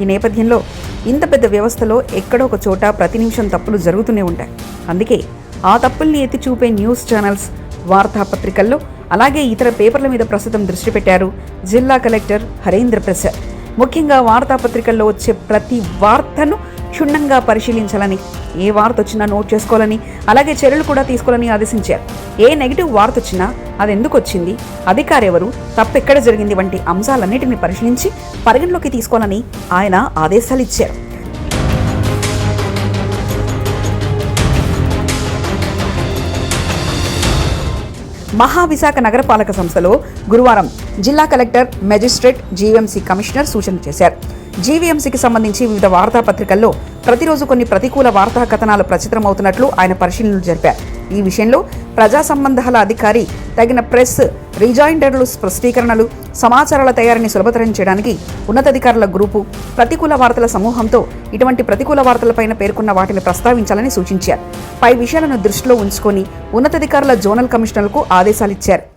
ఈ నేపథ్యంలో ఇంత పెద్ద వ్యవస్థలో ఎక్కడో ఒక చోట ప్రతి నిమిషం తప్పులు జరుగుతూనే ఉంటాయి. అందుకే ఆ తప్పుల్ని ఎత్తి చూపే న్యూస్ ఛానల్స్, వార్తాపత్రికల్లో అలాగే ఇతర పేపర్ల మీద ప్రస్తుతం దృష్టి పెట్టారు జిల్లా కలెక్టర్ హరేంద్ర ప్రసాద్. ముఖ్యంగా వార్తాపత్రికల్లో వచ్చే ప్రతి వార్తను క్షుణ్ణంగా పరిశీలించాలని, ఏ వార్త వచ్చినా నోట్ చేసుకోవాలని, అలాగే చర్యలు కూడా తీసుకోవాలని ఆదేశించారు. ఏ నెగిటివ్ వార్త వచ్చినా అది ఎందుకు వచ్చింది, అధికారెవరు, తప్పెక్కడ జరిగింది వంటి అంశాలన్నిటిని పరిశీలించి పరిగణలోకి తీసుకోవాలని ఆయన ఆదేశాలు ఇచ్చారు. మహావిశాఖ నగరపాలక సంస్థలో గురువారం జిల్లా కలెక్టర్, మెజిస్ట్రేట్, జీవీఎంసీ కమిషనర్ సూచనలు చేశారు. జీవీఎంసీకి సంబంధించి వివిధ వార్తాపత్రికల్లో ప్రతిరోజు కొన్ని ప్రతికూల వార్తా కథనాలు ప్రచురితమవుతున్నట్లు ఆయన పరిశీలనలు జరిపారు. ఈ విషయంలో ప్రజా సంబంధాల అధికారి తగిన ప్రెస్ రిజాయిండర్లు, స్పష్టీకరణలు, సమాచారాల తయారీని సులభతరం చేయడానికి ఉన్నతాధికారుల గ్రూపు ప్రతికూల వార్తల సమూహంతో ఇటువంటి ప్రతికూల వార్తలపైన పేర్కొన్న వాటిని ప్రస్తావించాలని సూచించారు. పై విషయాలను దృష్టిలో ఉంచుకొని ఉన్నతాధికారుల జోనల్ కమిషనర్లకు ఆదేశాలిచ్చారు.